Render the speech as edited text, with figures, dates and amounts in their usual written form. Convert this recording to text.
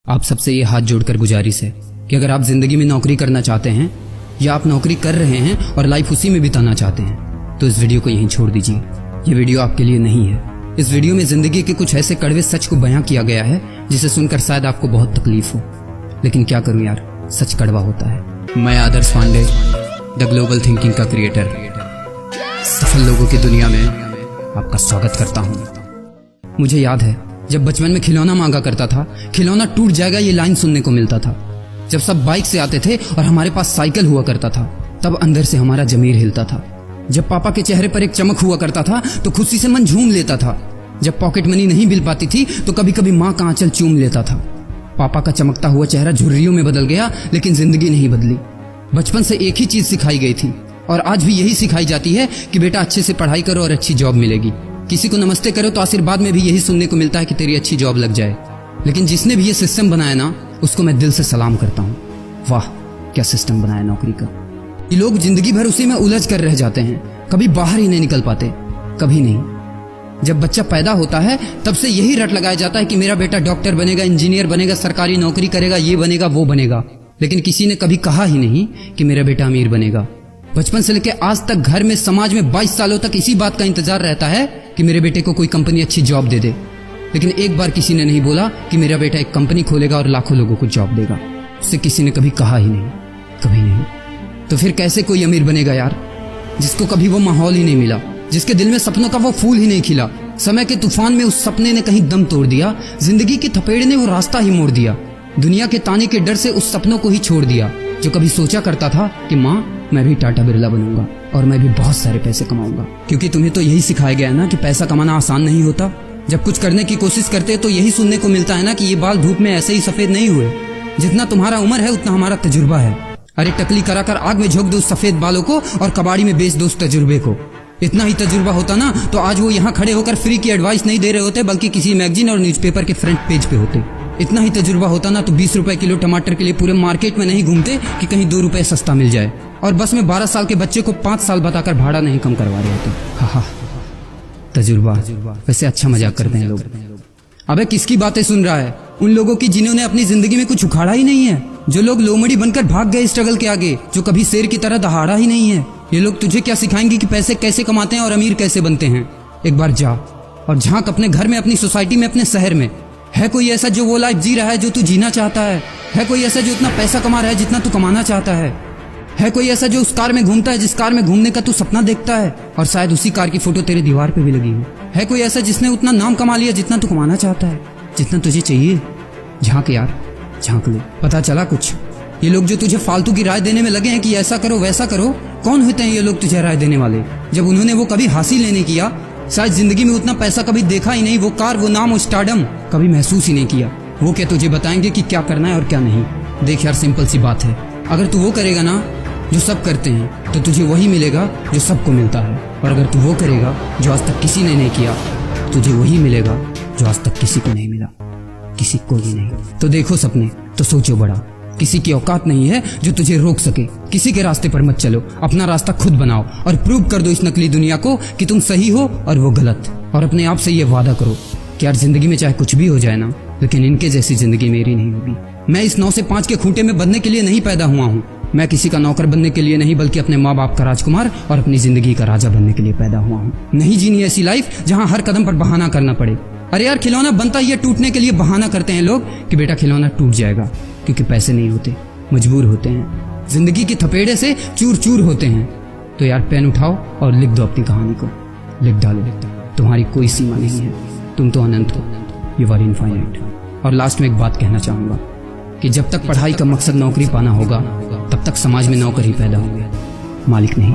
आप सबसे ये हाथ जोड़कर गुजारिश है कि अगर आप जिंदगी में नौकरी करना चाहते हैं या आप नौकरी कर रहे हैं और लाइफ उसी में बिताना चाहते हैं तो इस वीडियो को यहीं छोड़ दीजिए। ये वीडियो आपके लिए नहीं है। इस वीडियो में जिंदगी के कुछ ऐसे कड़वे सच को बयां किया गया है जिसे सुनकर शायद आपको बहुत तकलीफ हो, लेकिन क्या करूं यार, सच कड़वा होता है। मैं आदर्श पांडे, द ग्लोबल थिंकिंग का क्रिएटर, सफल लोगों की दुनिया में आपका स्वागत करता हूं। मुझे याद है जब बचपन में खिलौना मांगा करता था, खिलौना टूट जाएगा ये लाइन सुनने को मिलता था। जब सब बाइक से आते थे और हमारे पास साइकिल हुआ करता था तब अंदर से हमारा जमीर हिलता था। जब पापा के चेहरे पर एक चमक हुआ करता था तो खुशी से मन झूम लेता था। जब पॉकेट मनी नहीं मिल पाती थी तो कभी कभी माँ का आंचल चूम लेता था। पापा का चमकता हुआ चेहरा झुर्रियों में बदल गया, लेकिन जिंदगी नहीं बदली। बचपन से एक ही चीज सिखाई गई थी और आज भी यही सिखाई जाती है कि बेटा अच्छे से पढ़ाई करो और अच्छी जॉब मिलेगी। किसी को नमस्ते करो तो आशीर्वाद में भी यही सुनने को मिलता है कि तेरी अच्छी जॉब लग जाए। लेकिन जिसने भी ये सिस्टम बनाया ना, उसको मैं दिल से सलाम करता हूँ। वाह, क्या सिस्टम बनाया नौकरी का। ये लोग जिंदगी भर उसी में उलझ कर रह जाते हैं, कभी बाहर ही नहीं निकल पाते, कभी नहीं। जब बच्चा पैदा होता है तब से यही रट लगाया जाता है कि मेरा बेटा डॉक्टर बनेगा, इंजीनियर बनेगा, सरकारी नौकरी करेगा, ये बनेगा वो बनेगा। लेकिन किसी ने कभी कहा ही नहीं कि मेरा बेटा अमीर बनेगा। बचपन से लेकर आज तक घर में, समाज में 22 सालों तक इसी बात का इंतजार रहता है कि मेरे बेटे को कोई कंपनी अच्छी जॉब दे दे। लेकिन एक बार किसी ने नहीं बोला कि मेरा बेटा एक कंपनी खोलेगा और लाखों लोगों को जॉब देगा। उससे किसी ने कभी कहा ही नहीं, कभी नहीं। तो फिर कैसे कोई अमीर बनेगा यार, जिसको कभी वो माहौल ही नहीं मिला, जिसके दिल में सपनों का वो फूल ही नहीं खिला। समय के तूफान में उस सपने ने कहीं दम तोड़ दिया, जिंदगी के थपेड़े ने वो रास्ता ही मोड़ दिया। दुनिया के ताने के डर से उस सपनों को ही छोड़ दिया जो कभी सोचा करता था कि माँ मैं भी टाटा बिरला बनूंगा और मैं भी बहुत सारे पैसे कमाऊंगा। क्योंकि तुम्हें तो यही सिखाया गया है ना कि पैसा कमाना आसान नहीं होता। जब कुछ करने की कोशिश करते तो यही सुनने को मिलता है ना कि ये बाल धूप में ऐसे ही सफेद नहीं हुए। जितना तुम्हारा उम्र है उतना हमारा तजुर्बा है। अरे टकली कराकर आग में झोंक दो उस सफेद बालों को और कबाड़ी में बेच दो उस तजुर्बे को। इतना ही तजुर्बा होता ना तो आज वो यहाँ खड़े होकर फ्री की एडवाइस नहीं दे रहे होते, बल्कि किसी मैगजीन और न्यूज़पेपर के फ्रंट पेज पे होते। इतना ही तजुर्बा होता ना तो 20 रुपए किलो टमाटर के लिए पूरे मार्केट में नहीं घूमते कि कहीं 2 रुपए सस्ता मिल जाए। और बस में 12 साल के बच्चे को 5 साल बताकर भाड़ा नहीं कम करवा रहे होते। हा, तजुर्बा। वैसे अच्छा मजाक करते हैं लोग। अबे किसकी बातें सुन रहा है? उन लोगों की जिन्होंने अपनी जिंदगी में कुछ उखाड़ा ही नहीं है, जो लोग लोमड़ी बनकर भाग गए स्ट्रगल के आगे, जो कभी शेर की तरह दहाड़ा ही नहीं है। ये लोग तुझे क्या सिखाएंगे कि पैसे कैसे कमाते हैं और अमीर कैसे बनते हैं। एक बार जा और झांक अपने घर में, अपनी सोसाइटी में, अपने शहर में। है कोई ऐसा जो वो लाइफ जी रहा है जो तू जीना चाहता है? है कोई ऐसा जो इतना पैसा कमा रहा है जितना तू कमाना चाहता है? है कोई ऐसा जो उस कार में घूमता है जिस कार में घूमने का तू सपना देखता है और शायद उसी कार की फोटो तेरे दीवार पे भी लगी हो? है कोई ऐसा जिसने उतना नाम कमा लिया जितना तू कमाना चाहता है, जितना तुझे चाहिए? झांक यार, झांक ले, पता चला कुछ। ये लोग जो तुझे फालतू की राय देने में लगे हैं कि ऐसा करो वैसा करो, कौन होते हैं ये लोग तुझे राय देने वाले? जब उन्होंने वो कभी हासिल ही नहीं किया, शायद जिंदगी में उतना पैसा कभी देखा ही नहीं, वो कार, वो नाम, वो स्टारडम कभी महसूस ही नहीं किया, वो क्या तुझे बताएंगे कि क्या करना है और क्या नहीं? देख यार, सिंपल सी बात है, अगर तू वो करेगा ना जो सब करते हैं तो तुझे वही मिलेगा जो सबको मिलता है। और अगर तू वो करेगा जो आज तक किसी ने नहीं किया, तुझे वही मिलेगा जो आज तक किसी को नहीं मिला, किसी को भी नहीं। तो देखो सपने तो सोचो बड़ा। किसी की औकात नहीं है जो तुझे रोक सके। किसी के रास्ते पर मत चलो, अपना रास्ता खुद बनाओ और प्रूव कर दो इस नकली दुनिया को कि तुम सही हो और वो गलत। और अपने आप से ये वादा करो कि यार जिंदगी में चाहे कुछ भी हो जाए ना, लेकिन इनके जैसी जिंदगी मेरी नहीं होगी। मैं इस 9 से 5 के खूंटे में बंधने के लिए नहीं पैदा हुआ हूँ। मैं किसी का नौकर बनने के लिए नहीं, बल्कि अपने माँ बाप का राजकुमार और अपनी जिंदगी का राजा बनने के लिए पैदा हुआ हूँ। नहीं जीनी ऐसी लाइफ जहाँ हर कदम पर बहाना करना पड़े। अरे यार, खिलौना बनता ही है टूटने के लिए। बहाना करते हैं लोग कि बेटा खिलौना टूट जाएगा, क्योंकि पैसे नहीं होते, मजबूर होते हैं, जिंदगी की थपेड़े से चूर चूर होते हैं। तो यार पेन उठाओ और लिख दो अपनी कहानी को, लिख डालो। तुम्हारी कोई सीमा नहीं है, तुम तो अनंत हो, यू आर इनफाइनाइट। और लास्ट में एक बात कहना चाहूंगा कि जब तक पढ़ाई का मकसद नौकरी पाना होगा, तब तक समाज में नौकर ही पैदा होंगे, मालिक नहीं।